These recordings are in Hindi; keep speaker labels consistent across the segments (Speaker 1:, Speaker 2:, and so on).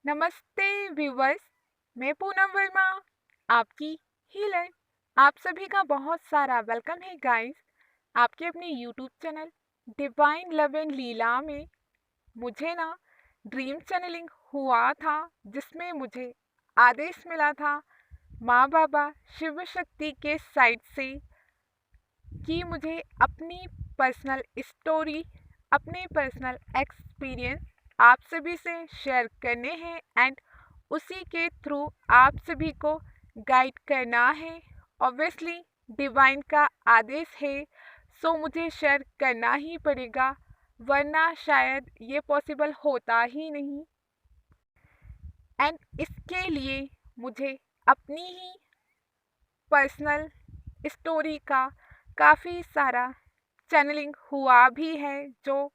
Speaker 1: नमस्ते व्यूवर्स। मैं पूनम वर्मा, आपकी हीलर। आप सभी का बहुत सारा वेलकम है गाइस, आपके अपने YouTube channel divine love and Leela में। मुझे ना ड्रीम चैनलिंग हुआ था, जिसमें मुझे आदेश मिला था माँ बाबा शिव शक्ति के साइड से कि मुझे अपनी पर्सनल स्टोरी, अपने पर्सनल एक्सपीरियंस आप सभी से शेयर करने हैं एंड उसी के थ्रू आप सभी को गाइड करना है। ऑब्वियसली डिवाइन का आदेश है, सो मुझे शेयर करना ही पड़ेगा, वरना शायद ये पॉसिबल होता ही नहीं। एंड इसके लिए मुझे अपनी ही पर्सनल स्टोरी का काफ़ी सारा चैनलिंग हुआ भी है, जो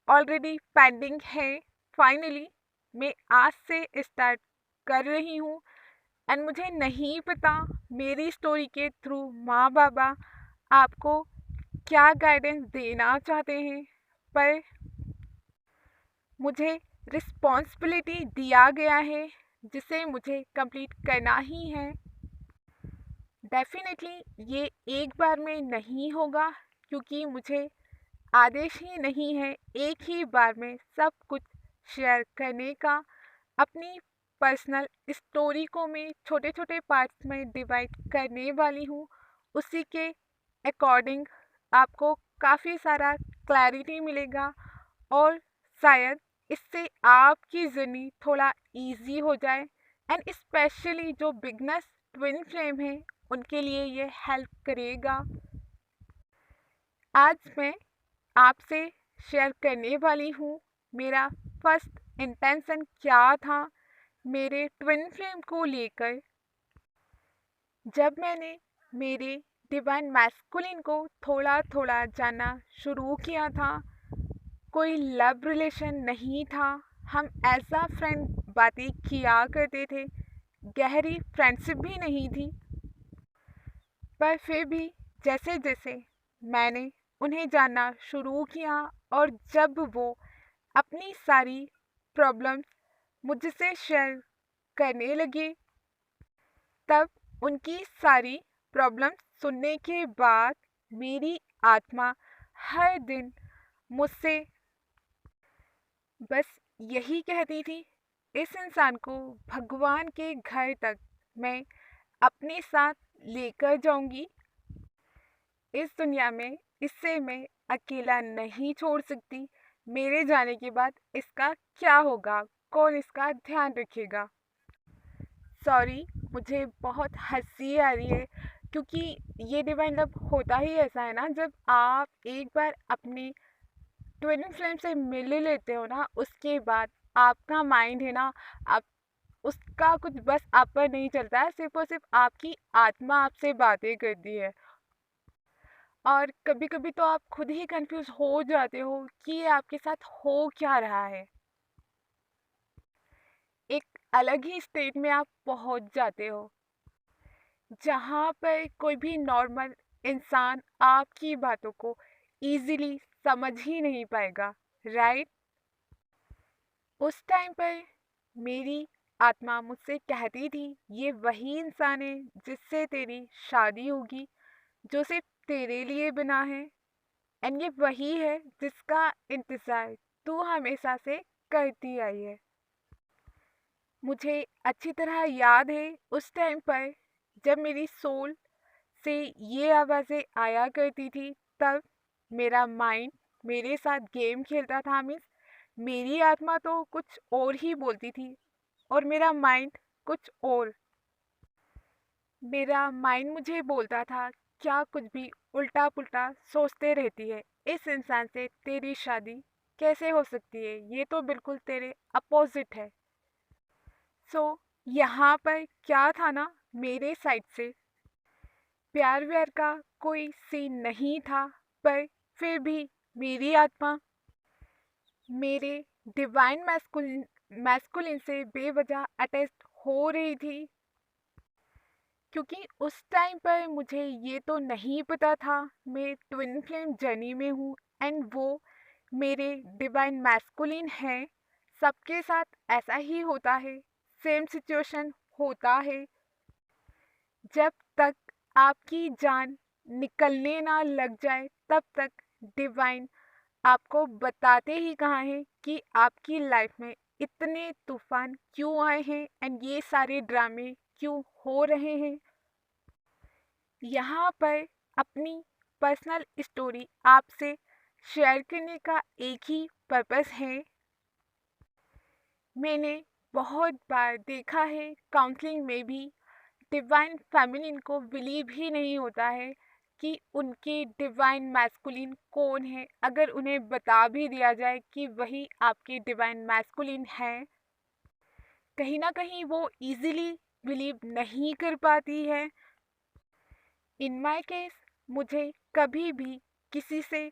Speaker 1: ऑलरेडी पेंडिंग है। फाइनली मैं आज से स्टार्ट कर रही हूँ एंड मुझे नहीं पता मेरी स्टोरी के थ्रू माँ बाबा आपको क्या गाइडेंस देना चाहते हैं, पर मुझे रिस्पॉन्सिबिलिटी दिया गया है जिसे मुझे कंप्लीट करना ही है। डेफिनेटली ये एक बार में नहीं होगा, क्योंकि मुझे आदेश ही नहीं है एक ही बार में सब कुछ शेयर करने का। अपनी पर्सनल स्टोरी को मैं छोटे छोटे पार्ट्स में डिवाइड करने वाली हूँ। उसी के अकॉर्डिंग आपको काफ़ी सारा क्लैरिटी मिलेगा और शायद इससे आपकी जर्नी थोड़ा इजी हो जाए एंड स्पेशली जो बिगनर्स ट्विन फ्लेम है उनके लिए ये हेल्प करेगा। आज मैं आपसे शेयर करने वाली हूँ मेरा फर्स्ट इंटेंशन क्या था मेरे ट्विन फ्लेम को लेकर। जब मैंने मेरे डिवाइन मैस्कुलिन को थोड़ा थोड़ा जानना शुरू किया था, कोई लव रिलेशन नहीं था, हम एज अ फ्रेंड बातें किया करते थे, गहरी फ्रेंडशिप भी नहीं थी। पर फिर भी जैसे जैसे मैंने उन्हें जानना शुरू किया और जब वो अपनी सारी प्रॉब्लम्स मुझसे शेयर करने लगे, तब उनकी सारी प्रॉब्लम्स सुनने के बाद मेरी आत्मा हर दिन मुझसे बस यही कहती थी, इस इंसान को भगवान के घर तक मैं अपने साथ लेकर जाऊंगी। इस दुनिया में इससे मैं अकेला नहीं छोड़ सकती। मेरे जाने के बाद इसका क्या होगा, कौन इसका ध्यान रखेगा। सॉरी, मुझे बहुत हंसी आ रही है, क्योंकि ये डिवाइन लव होता ही ऐसा है ना, जब आप एक बार अपनी ट्विन फ्लेम से मिल लेते हो ना, उसके बाद आपका माइंड है ना, आप उसका कुछ बस आप पर नहीं चलता है, सिर्फ और सिर्फ आपकी आत्मा आपसे बातें करती है। और कभी कभी तो आप खुद ही कंफ्यूज हो जाते हो कि ये आपके साथ हो क्या रहा है। एक अलग ही स्टेट में आप पहुंच जाते हो, जहाँ पर कोई भी नॉर्मल इंसान आपकी बातों को इजीली समझ ही नहीं पाएगा, राइट। उस टाइम पर मेरी आत्मा मुझसे कहती थी, ये वही इंसान है जिससे तेरी शादी होगी, जो सिर्फ तेरे लिए बना है, एंड ये वही है जिसका इंतज़ार तू हमेशा से करती आई है। मुझे अच्छी तरह याद है उस टाइम पर जब मेरी सोल से ये आवाज़ें आया करती थी, तब मेरा माइंड मेरे साथ गेम खेलता था। मीन्स मेरी आत्मा तो कुछ और ही बोलती थी और मेरा माइंड कुछ और। मेरा माइंड मुझे बोलता था, क्या कुछ भी उल्टा पुल्टा सोचते रहती है, इस इंसान से तेरी शादी कैसे हो सकती है, ये तो बिल्कुल तेरे अपोजिट है। सो यहाँ पर क्या था ना, मेरे साइड से प्यार व्यार का कोई सीन नहीं था, पर फिर भी मेरी आत्मा मेरे डिवाइन मैस्कुलिन से बेवजह अटैच्ड हो रही थी, क्योंकि उस टाइम पर मुझे ये तो नहीं पता था मैं ट्विन फ्लेम जर्नी में हूँ एंड वो मेरे डिवाइन मैस्कुलिन है। सबके साथ ऐसा ही होता है, सेम सिचुएशन होता है। जब तक आपकी जान निकलने ना लग जाए तब तक डिवाइन आपको बताते ही कहाँ हैं कि आपकी लाइफ में इतने तूफान क्यों आए हैं एंड ये सारे ड्रामे क्यों हो रहे हैं। यहाँ पर अपनी पर्सनल स्टोरी आपसे शेयर करने का एक ही पर्पस है। मैंने बहुत बार देखा है काउंसलिंग में भी डिवाइन फेमिनिन को बिलीव ही नहीं होता है कि उनके डिवाइन मैस्कुलिन कौन है। अगर उन्हें बता भी दिया जाए कि वही आपके डिवाइन मैस्कुलिन है, कहीं ना कहीं वो इजीली बिलीव नहीं कर पाती है। इन माय केस मुझे कभी भी किसी से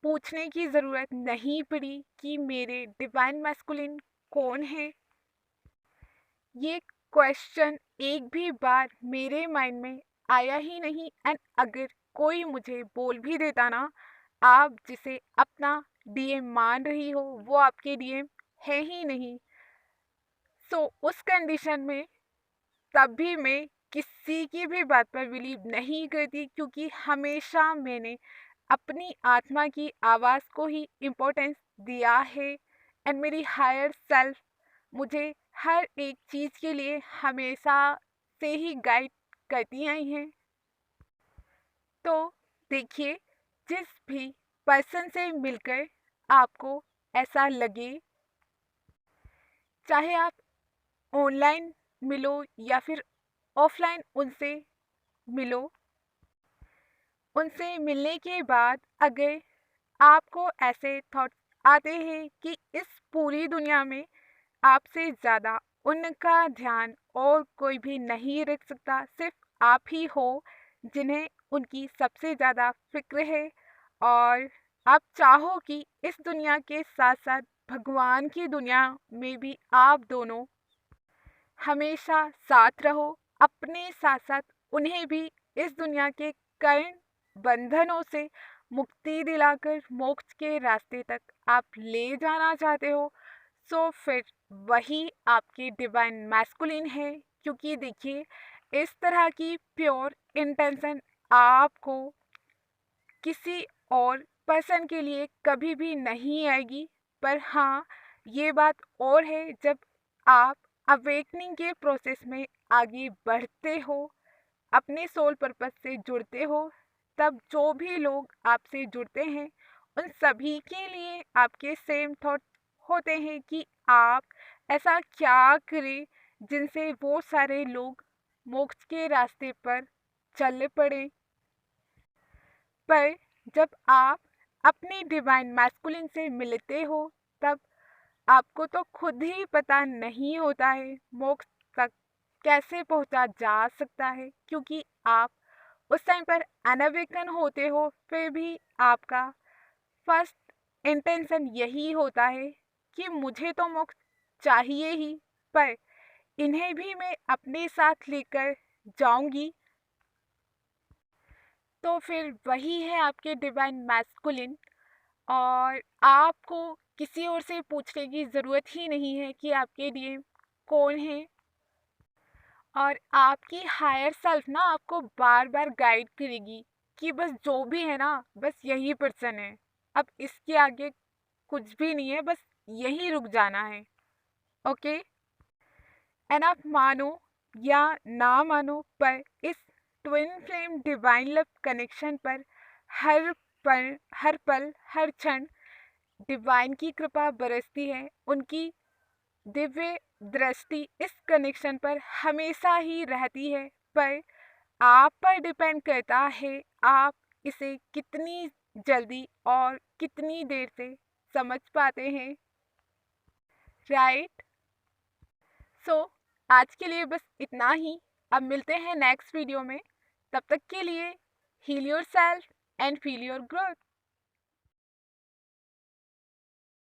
Speaker 1: पूछने की ज़रूरत नहीं पड़ी कि मेरे डिवाइन मैस्कुलिन कौन है। ये क्वेश्चन एक भी बार मेरे माइंड में आया ही नहीं। एंड अगर कोई मुझे बोल भी देता ना, आप जिसे अपना डीएम मान रही हो वो आपके डीएम है ही नहीं, सो उस कंडीशन में तब भी मैं किसी की भी बात पर बिलीव नहीं करती, क्योंकि हमेशा मैंने अपनी आत्मा की आवाज़ को ही इम्पोर्टेंस दिया है। एंड मेरी हायर सेल्फ मुझे हर एक चीज़ के लिए हमेशा से ही गाइड करती आई हैं। तो देखिए, जिस भी पर्सन से मिलकर आपको ऐसा लगे, चाहे आप ऑनलाइन मिलो या फिर ऑफलाइन उनसे मिलो, उनसे मिलने के बाद अगर आपको ऐसे थॉट्स आते हैं कि इस पूरी दुनिया में आपसे ज़्यादा उनका ध्यान और कोई भी नहीं रख सकता, सिर्फ आप ही हो जिन्हें उनकी सबसे ज़्यादा फिक्र है, और आप चाहो कि इस दुनिया के साथ साथ भगवान की दुनिया में भी आप दोनों हमेशा साथ रहो, अपने साथ साथ उन्हें भी इस दुनिया के कई बंधनों से मुक्ति दिलाकर मोक्ष के रास्ते तक आप ले जाना चाहते हो, सो फिर वही आपके डिवाइन मैस्कुलिन है। क्योंकि देखिए, इस तरह की प्योर इंटेंशन आपको किसी और पर्सन के लिए कभी भी नहीं आएगी। पर हाँ, ये बात और है, जब आप अवेकनिंग के प्रोसेस में आगे बढ़ते हो, अपने सोल पर्पस से जुड़ते हो, तब जो भी लोग आपसे जुड़ते हैं उन सभी के लिए आपके सेम थॉट होते हैं कि आप ऐसा क्या करें जिनसे वो सारे लोग मोक्ष के रास्ते पर चल पड़े। पर जब आप अपनी डिवाइन मैस्कुलिन से मिलते हो, तब आपको तो खुद ही पता नहीं होता है मोक्ष तक कैसे पहुंचा जा सकता है, क्योंकि आप उस टाइम पर अनअवेकन होते हो। फिर भी आपका फर्स्ट इंटेंशन यही होता है कि मुझे तो मोक्ष चाहिए ही, पर इन्हें भी मैं अपने साथ लेकर जाऊंगी। तो फिर वही है आपके डिवाइन मैस्कुलिन, और आपको किसी और से पूछने की ज़रूरत ही नहीं है कि आपके डीएम कौन है। और आपकी हायर सेल्फ ना आपको बार बार गाइड करेगी कि बस जो भी है ना, बस यही पर्सन है, अब इसके आगे कुछ भी नहीं है, बस यही रुक जाना है। ओके। एंड आप मानो या ना मानो, पर इस twin flame divine love connection पर हर पल हर क्षण डिवाइन की कृपा बरसती है। उनकी दिव्य दृष्टि इस कनेक्शन पर हमेशा ही रहती है। पर आप पर डिपेंड करता है आप इसे कितनी जल्दी और कितनी देर से समझ पाते हैं। राइट। सो आज के लिए बस इतना ही। अब मिलते हैं नेक्स्ट वीडियो में। तब तक के लिए heal yourself and feel your growth.